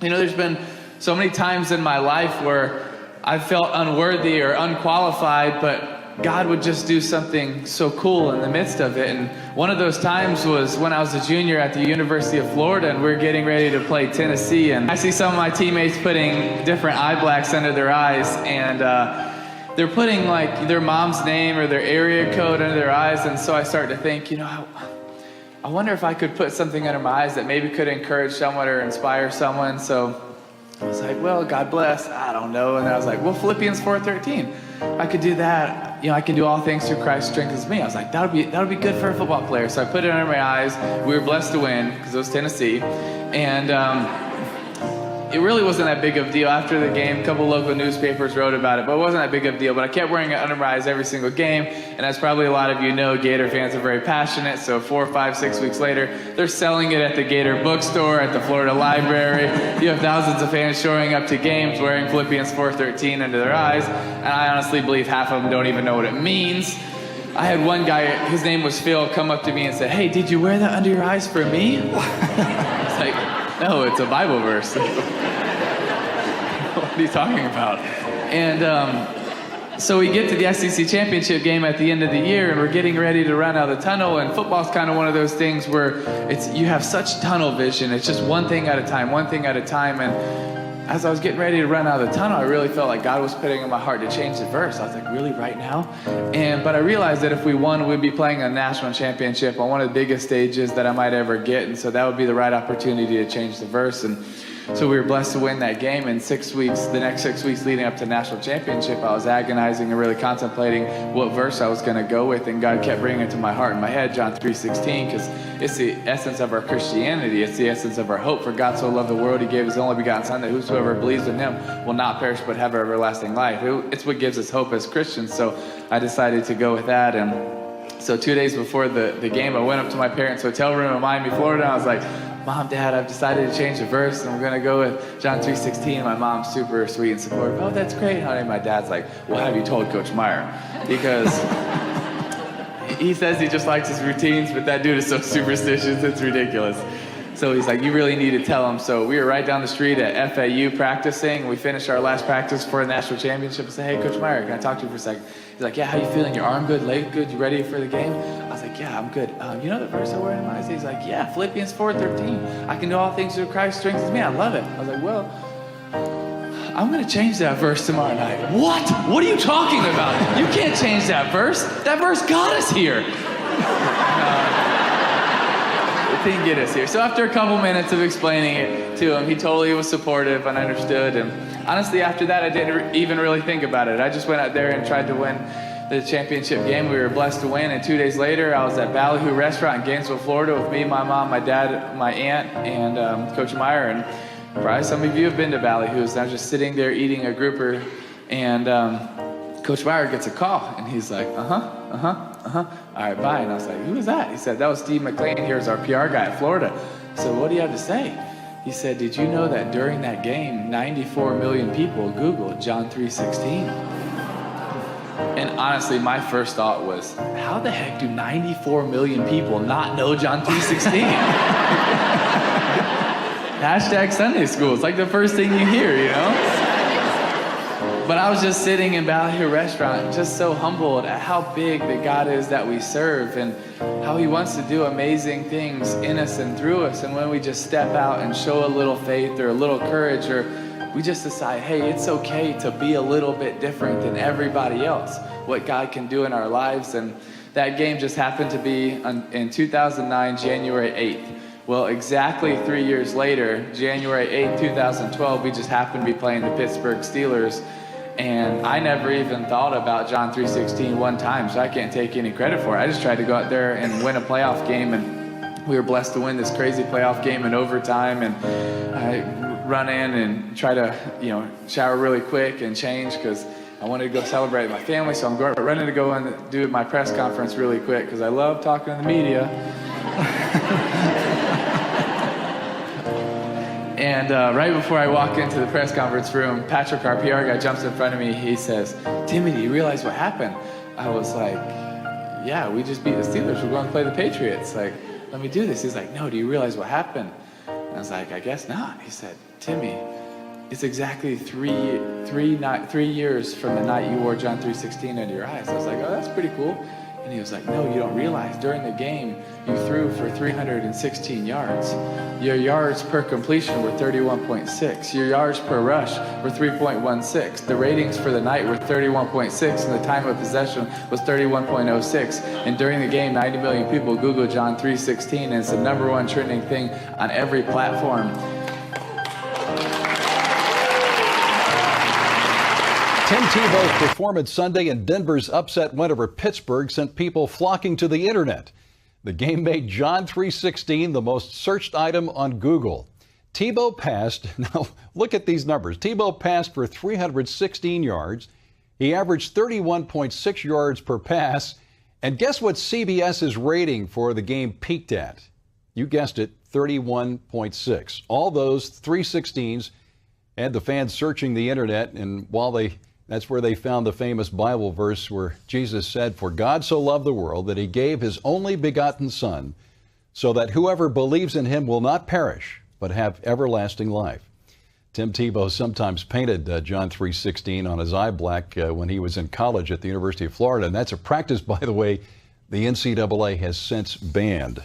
You know, there's been so many times in my life where I felt unworthy or unqualified, but God would just do something so cool in the midst of it. And one of those times was when I was a junior at the University of Florida, and we were getting ready to play Tennessee. And I see some of my teammates putting different eye blacks under their eyes, and they're putting like their mom's name or their area code under their eyes. And so I started to think, you know, I wonder if I could put something under my eyes that maybe could encourage someone or inspire someone. So I was like, well, God bless, I don't know. And I was like, well, Philippians 4:13, I could do that. You know, I can do all things through Christ who strengthens me. I was like, that'll be good for a football player. So I put it under my eyes. We were blessed to win because it was Tennessee. And it really wasn't that big of a deal. After the game, a couple local newspapers wrote about it, but it wasn't that big of a deal. But I kept wearing it under my eyes every single game. And as probably a lot of you know, Gator fans are very passionate. So 4, 5, 6 weeks later, they're selling it at the Gator bookstore, at the Florida Library. You have thousands of fans showing up to games wearing Philippians 4:13 under their eyes. And I honestly believe half of them don't even know what it means. I had one guy, his name was Phil, come up to me and said, hey, did you wear that under your eyes for me? It's like, no, it's a Bible verse. What are you talking about? And so we get to the SEC championship game at the end of the year, and we're getting ready to run out of the tunnel. And football's kind of one of those things where you have such tunnel vision. It's just one thing at a time, one thing at a time. And as I was getting ready to run out of the tunnel, I really felt like God was putting in my heart to change the verse. I was like, really, right now? But I realized that if we won, we'd be playing a national championship on one of the biggest stages that I might ever get. And so that would be the right opportunity to change the verse. And so we were blessed to win that game. And the next 6 weeks leading up to the national championship, I was agonizing and really contemplating what verse I was going to go with. And God kept bringing it to my heart and my head, John 3:16, because it's the essence of our Christianity. It's the essence of our hope. For God so loved the world, he gave his only begotten Son, that whosoever believes in him will not perish but have everlasting life. It's what gives us hope as Christians. So I decided to go with that. And so 2 days before the game, I went up to my parents' hotel room in Miami, Florida, and I was like, Mom, Dad, I've decided to change the verse, and we're going to go with John 3:16. My mom's super sweet and supportive. Oh, that's great, honey. My dad's like, well, have you told Coach Meyer? Because he says he just likes his routines, but that dude is so superstitious, it's ridiculous. So he's like, you really need to tell him. So we were right down the street at FAU practicing. We finished our last practice for a national championship. I said, hey, Coach Meyer, can I talk to you for a second? He's like, yeah, how you feeling? Your arm good, leg good? You ready for the game? I was like, yeah, I'm good. You know the verse I wear in my eyes? He's like, yeah, Philippians 4:13. I can do all things through Christ who strengthens me. I love it. I was like, well, I'm going to change that verse tomorrow night. What? What are you talking about? You can't change that verse. That verse got us here. It didn't get us here. So after a couple minutes of explaining it to him, he totally was supportive and understood. And honestly, after that, I didn't even really think about it. I just went out there and tried to win the championship game. We were blessed to win. And 2 days later, I was at Ballyhoo Restaurant in Gainesville, Florida with me, my mom, my dad, my aunt, and Coach Meyer. And probably some of you have been to Ballyhoo's. I was just sitting there eating a grouper, and Coach Meyer gets a call, and he's like, all right, bye. And I was like, who was that? He said, that was Steve McLean. Here's our PR guy at Florida. So what do you have to say? He said, did you know that during that game, 94 million people Googled John 3:16? And honestly, my first thought was, how the heck do 94 million people not know John 3:16? Hashtag Sunday school. It's like the first thing you hear, you know? But I was just sitting in Ballyhoo Restaurant, just so humbled at how big that God is that we serve, and how he wants to do amazing things in us and through us. And when we just step out and show a little faith or a little courage, or we just decide, hey, it's okay to be a little bit different than everybody else, what God can do in our lives. And that game just happened to be in 2009, January 8th. Well, exactly 3 years later, January 8th, 2012, we just happened to be playing the Pittsburgh Steelers. And I never even thought about John 3:16 one time, so I can't take any credit for it. I just tried to go out there and win a playoff game, and we were blessed to win this crazy playoff game in overtime. And I run in and try to, shower really quick and change because I wanted to go celebrate with my family. So I'm running to go and do my press conference really quick because I love talking to the media. And right before I walk into the press conference room, Patrick, our PR guy, jumps in front of me. He says, Timmy, do you realize what happened? I was like, yeah, we just beat the Steelers. We're going to play the Patriots. Like, let me do this. He's like, no, do you realize what happened? And I was like, I guess not. He said, Timmy, it's exactly 3 years from the night you wore John 3:16 under your eyes. I was like, oh, that's pretty cool. And he was like, no, you don't realize. During the game, you threw for 316 yards. Your yards per completion were 31.6. Your yards per rush were 3.16. The ratings for the night were 31.6, and the time of possession was 31.06. And during the game, 90 million people Googled John 3:16, and it's the #1 trending thing on every platform. Tim Tebow's performance Sunday in Denver's upset win over Pittsburgh sent people flocking to the internet. The game made John 3:16 the most searched item on Google. Tebow passed, now look at these numbers. Tebow passed for 316 yards. He averaged 31.6 yards per pass. And guess what CBS's rating for the game peaked at? You guessed it, 31.6. All those 316s had the fans searching the internet, and that's where they found the famous Bible verse where Jesus said, "For God so loved the world that he gave his only begotten Son, so that whoever believes in him will not perish, but have everlasting life." Tim Tebow sometimes painted John 3:16 on his eye black when he was in college at the University of Florida, and that's a practice, by the way, the NCAA has since banned.